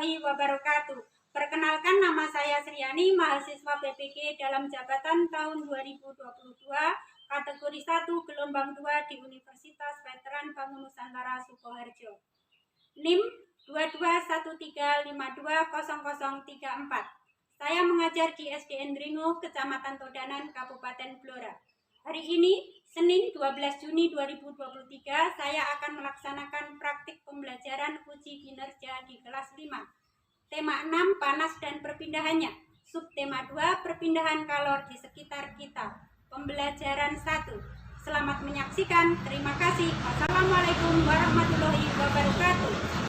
warahmatullahi wabarakatuh. Perkenalkan, nama saya Sriani, mahasiswa PPG dalam jabatan tahun 2022, kategori 1 gelombang 2 di Universitas Veteran Bangun Nusantara Sukoharjo. NIM 2213520034. Saya mengajar di SDN Dringo, Kecamatan Todanan, Kabupaten Blora. Hari ini, Senin 12 Juni 2023, saya akan melaksanakan praktik pembelajaran uji kinerja di kelas 5. Tema 6, panas dan perpindahannya. Subtema 2, perpindahan kalor di sekitar kita. Pembelajaran 1. Selamat menyaksikan. Terima kasih. Wassalamualaikum warahmatullahi wabarakatuh.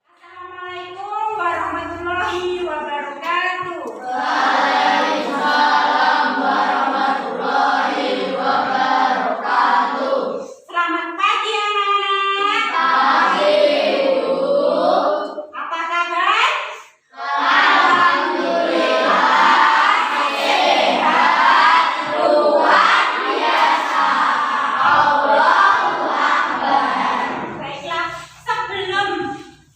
Assalamualaikum warahmatullahi wabarakatuh. Waalaikumsalam warahmatullahi wabarakatuh. Selamat pagi anak-anak. Pagi, Bu. Apa kabar? Alhamdulillah sehat, luar biasa. Allahu Akbar. Baiklah, sebelum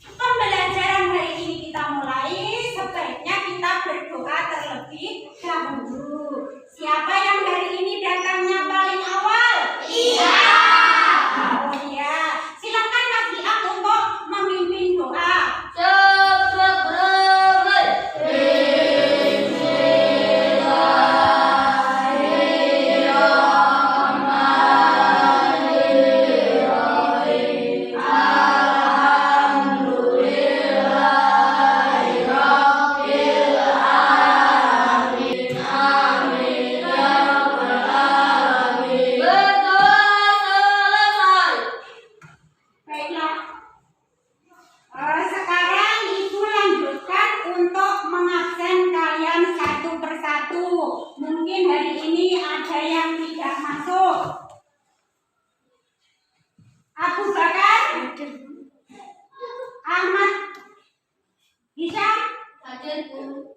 pembelajaran hari ini kita mulai, sebaiknya kita berdoa terlebih dahulu. Siapa yang hari ini datangnya paling awal? Iya. Oh iya, silakan Mas Diak untuk memimpin doa. Cepat berbel. Bismillahirrahmanirrahim. Alhamdulillahirabbil alamin. Amin ya rabbal alamin. Berdoa selesai. Baiklah, sekarang Ibu lanjutkan untuk mengabsen kalian satu persatu. Mungkin hari ini ada yang tidak masuk. Abu Bakar, Ahmad, bisa? Hadir, Bu.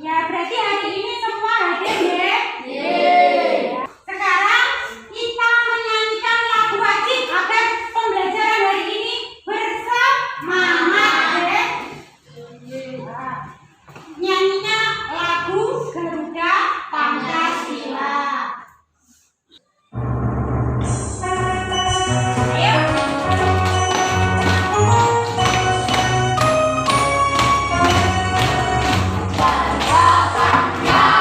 Ya, berarti hari ini semua hadir ya. Yeay. Sekarang kita menyanyikan lagu wajib agar pembelajaran hari ini bersemangat ya. Nah, nyanyinya lagu Garuda Pancasila. Ayo. Bangga, bangga.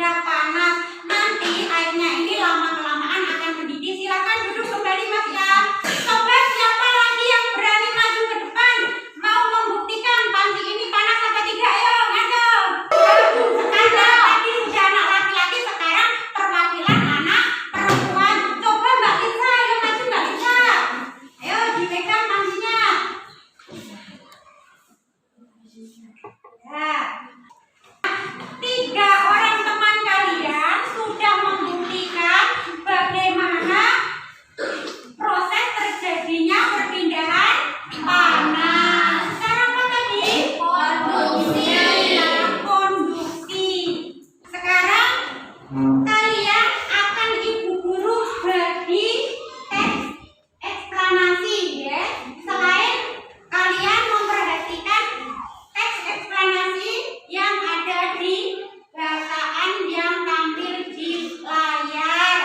sudah panas. Nanti airnya ini lama-kelamaan akan mendidih. Silakan duduk kembali Mas ya. Coba siapa lagi yang berani maju ke depan? Mau membuktikan panci ini panas apa tidak? Ayo, ngaco. Sekarang tadi sudah anak laki-laki, sekarang perwakilan anak perempuan. Coba Mbak Lisa, ayo maju Mbak Lisa. Ayo dipegang pancinya. Ya. 3 orang teman kalian sudah membuktikan bagaimana proses terjadinya perpindahan panas. Sekarang apa tadi? Konduksi. Sekarang kalian akan ibu guru bagi teks eksplanasi ya. Selain kalian memperhatikan teks eksplanasi yang ada di bacaan yang tampil di layar.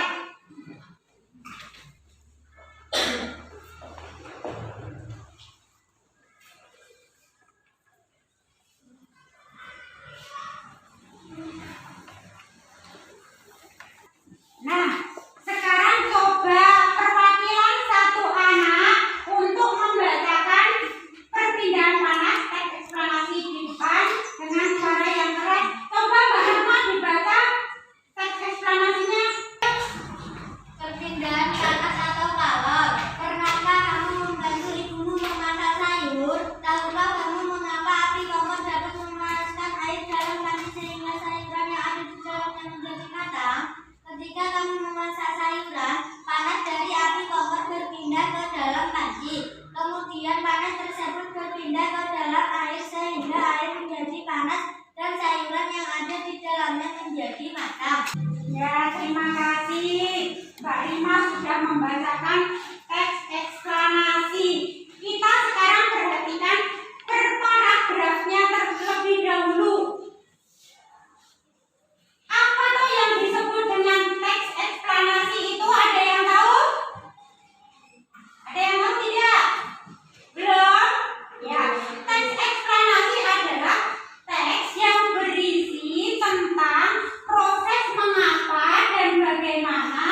Nah, sekarang coba perwakilan satu anak untuk membacakan perpindahan panas teks eksplanasi di depan dengan cara yang keras. Coba Mbak Rahma dibaca teks eksplanasinya. Perpindahan panas atau kalor. Pernahkah kamu membantu ibumu memasak sayur? Tahukah kamu mengapa api kompor dapat memanaskan air dalam panci sehingga sayuran yang ada di dalamnya menjadi matang? Ketika kamu memasak sayuran, panas dari api kompor berpindah ke dalam panci. Kemudian panas tersebut berpindah ke dalam air sehingga air menjadi panas dan sayuran yang ada di dalamnya menjadi matang. Ya, terima kasih. Mbak Rima sudah membacakan teks eksplanasi. Kita sekarang perhatikan per paragrafnya terlebih dahulu. Apa tuh yang disebut dengan teks eksplanasi itu? Ada yang tahu? Ada yang tahu tidak? Belum? Ya, teks eksplanasi adalah teks yang berisi tentang proses mengapa dan bagaimana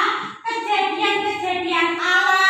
kejadian-kejadian alam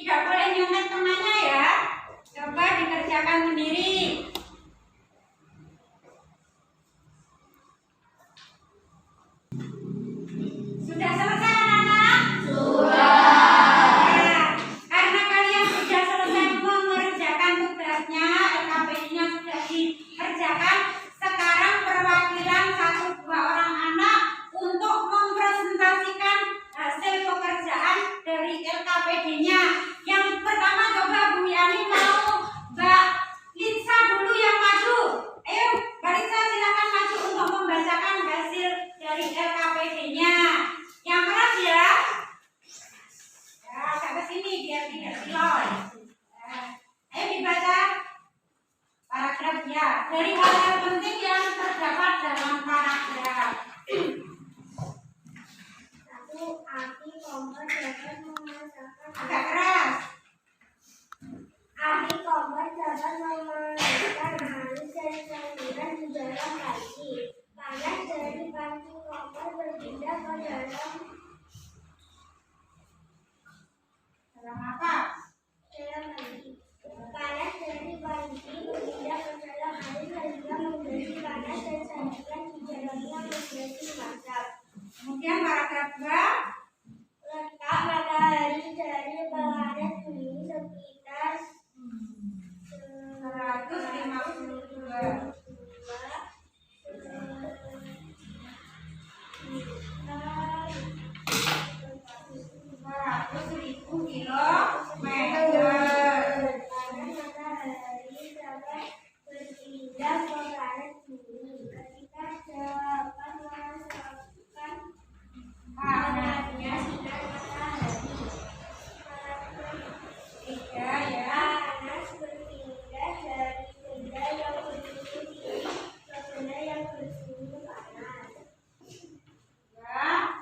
Tidak boleh nyontek temannya ya. Coba dikerjakan sendiri. Sudah selesai anak-anak? Ya, karena kalian sudah selesai mengerjakan tugasnya, LKPD-nya sudah dikerjakan. Sekarang perwakilan 1-2 orang anak untuk mempresentasikan hasil pekerjaan dari LKPD-nya. Yang pertama coba Bu Yani mau Mbak Litsa dulu yang maju. Ayo Mbak Litsa silakan maju untuk membacakan hasil dari LKPD-nya. Yang keras ya. Ya, agak ke sini biar tidak silau. Ayo dibaca paragrafnya. Dari hal-hal penting yang terdapat dalam paragraf. Api kompor dapat memasakkan Agak keras. api kompor dapat memasakkan halus dan cairan di dalam panci. Panas dari panci kompor berpindah ke Dalam apa? dalam panci. Panas dari panci berpindah ke dalam air sehingga menjadi panas dan cairan di dalamnya menjadi masak. Kemudian paragraf 2. Letak matahari dari planet bumi sekitar 152. 200.000 kilometer. Panas matahari dapat berpindah ke planet bumi ketika dapat merasakan panasnya sinar matahari. Tiga ya. Panas berpindah dari benda yang bersuhu dingin ke benda yang bersuhu panas. Ya.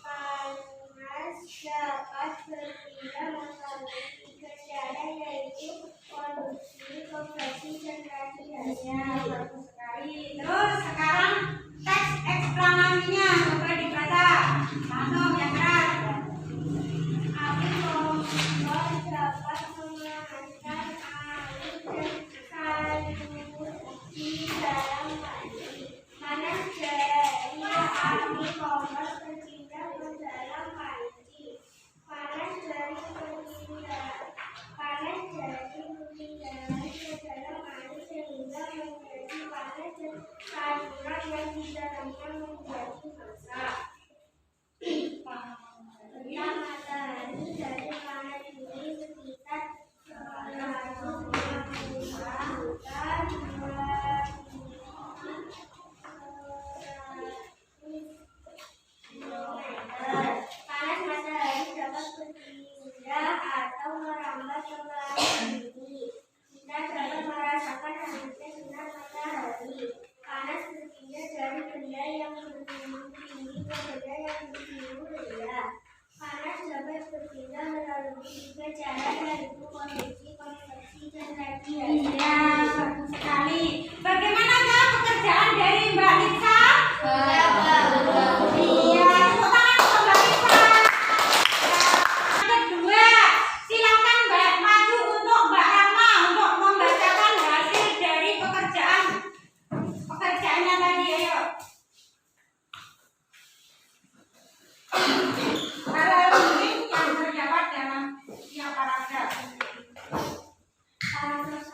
Panas dapat berpindah melalui 3 cara, yaitu konduksi, konveksi, dan radiasi. Bagus sekali. Terus sekarang teks eksplanasinya coba dibaca. Langsung yang keras. Api kompor dapat memanaskan air dan sayur di dalam panci. Panas dari api kompor berpindah ke dalam panci. Panas dari perpindahan ke dalam air sehingga menjadi panas dan sayuran yang di dalamnya menjadi masak. Letak matahari dari planet bumi sekitar 152 juta 200 kilometer. Panas matahari dapat berpindah atau merambat ke planet bumi. Kita dapat merasakan hangatnya sinar matahari. Panas berpindah dari benda yang bersuhu tinggi ke benda yang bersuhu rendah. Panas dapat berpindah melalui 3 cara, yaitu konveksi, konveksi, dan radiasi. Iya, bagus sekali. Bagaimanakah pekerjaan dari Mbak Litsa? Iya, tepuk tangan untuk Mbak Litsa. Yang kedua, silakan Mbak maju untuk Mbak Rama untuk membacakan hasil dari pekerjaannya tadi. Ayo. Hal-hal penting yang terdapat dalam setiap paragraf. Paragraf 1.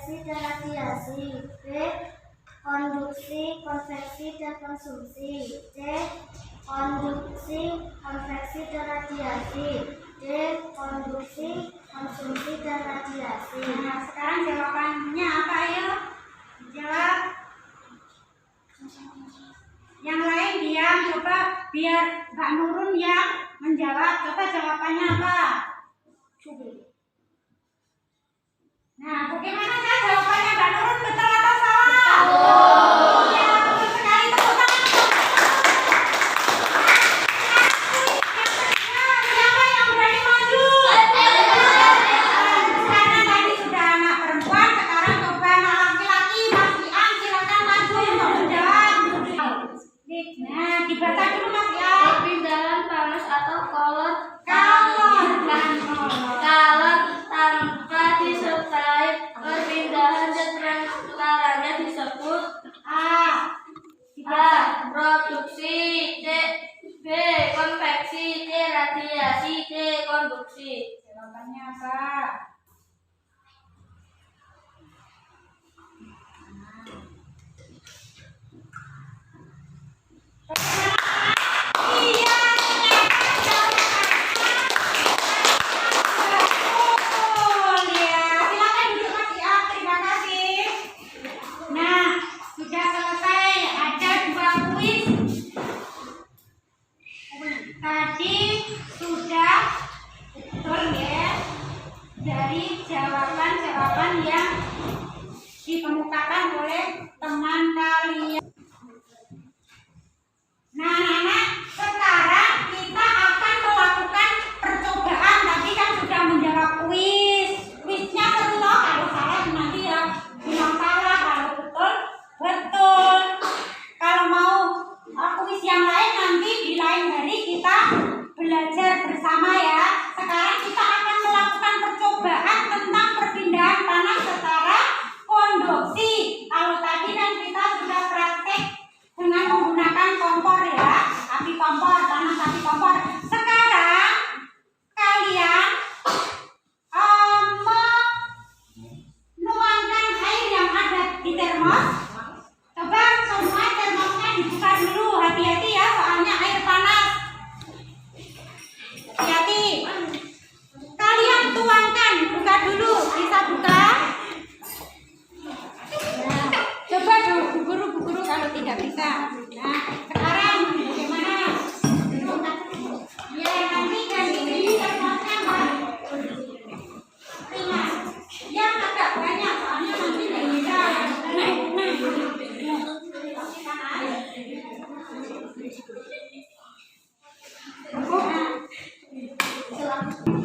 konveksi dan radiasi. B. Konduksi, konveksi dan konsumsi. C. Konduksi, konveksi dan radiasi. D. Konduksi, konsumsi dan radiasi. Nah, sekarang jawabannya apa ya? Jawab. Yang lain diam, coba biar Mbak Nurun yang menjawab. Coba jawabannya apa? Nah, bagaimana ya jawabannya Mbak Nurun, betul atau salah? Betul. Ya, betul sekali, tepuk tangan. Siapa yang berani maju? Karena tadi sudah anak perempuan, sekarang coba anak laki-laki. Mas Ian, silakan maju untuk menjawab. Nah, dibaca dulu Mas Ian. Perpindahan panas atau kolot Kalau tanpa disertai perpindahan zat transparannya disebut A. A. Produksi. B. Konveksi. C. Radiasi. D. Konduksi. Jawabannya apa? Iya, betul ya. Silakan duduk Mas Ian, terima kasih. Nah, sudah selesai. Ada 2 kuis. Tadi sudah betul ya, dari jawaban-jawaban yang dikemukakan oleh teman kalian. Nah, anak-anak, sekarang kita akan melakukan percobaan. Tadi kan sudah menjawab kuis. Kuisnya seru loh, kalau salah nanti ya bilang salah, kalau betul betul. Kalau mau kuis yang lain nanti di lain hari kita belajar bersama ya. Sekarang kita akan melakukan percobaan tentang perpindahan panas secara konduksi. Kalau tadi kan kita sudah praktek dengan menggunakan kompor ya, api kompor, panas api kompor. Sekarang kalian menuangkan air yang ada di termos. Coba semua termosnya dibuka dulu, hati-hati ya, soalnya air panas. Hati-hati. Kalian tuangkan, buka dulu, bisa buka. Nah, coba dong, bu guru kalau tidak bisa. Nah, sekarang bagaimana? Ya, nanti ganti termosnya Mbak. Prima. Yang agak banyak, soalnya nanti tidak bisa.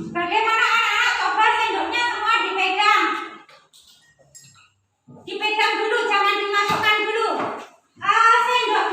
Bagaimana anak-anak? Coba sendoknya semua dipegang. Dipegang dulu, jangan dimasukkan dulu. Sendok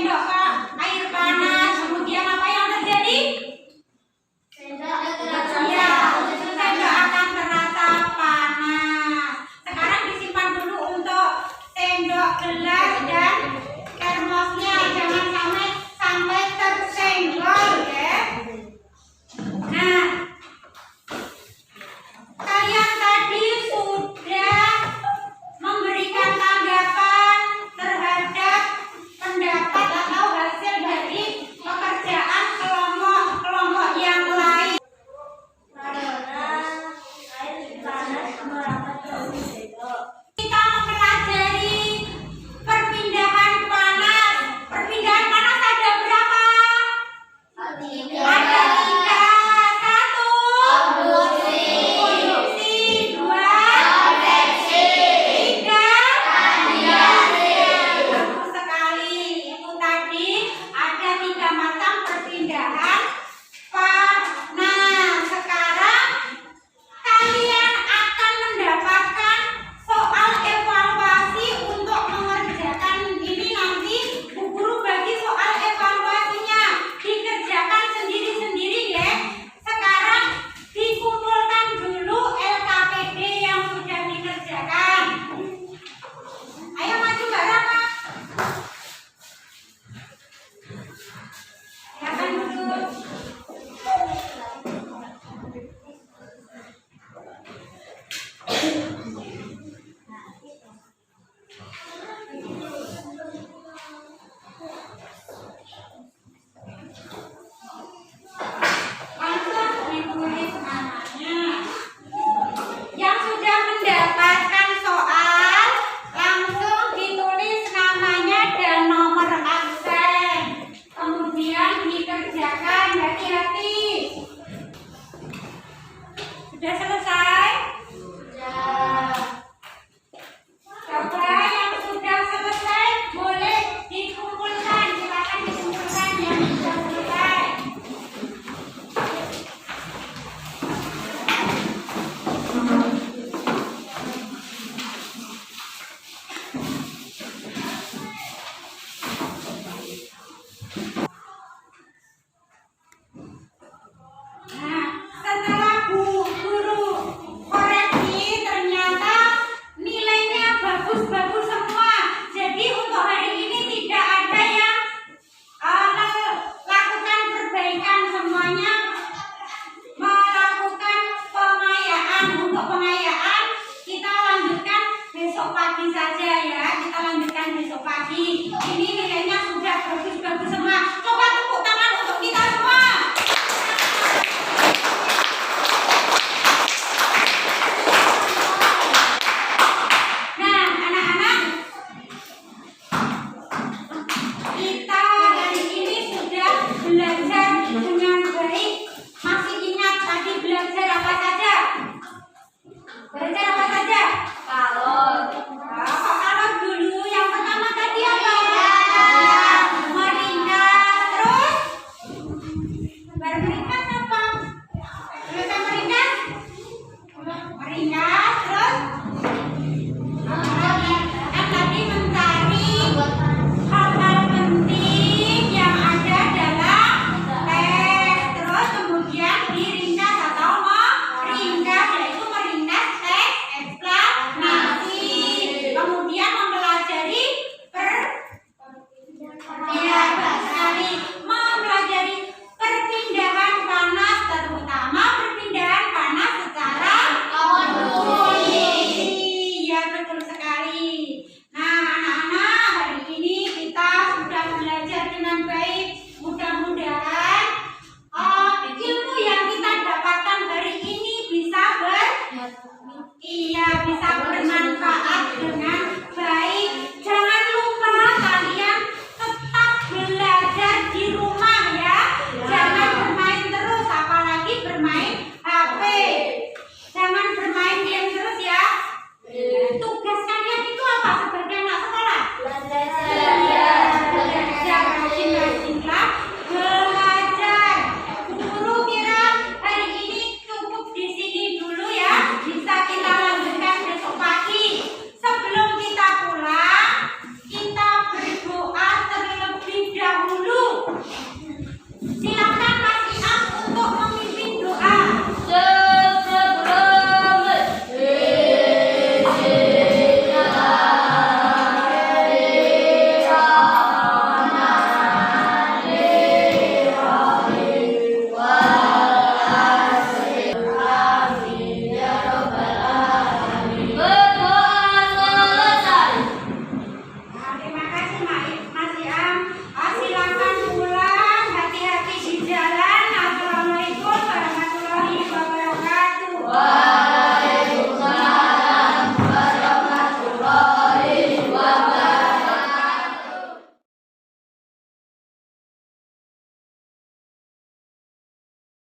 sendok, Kak.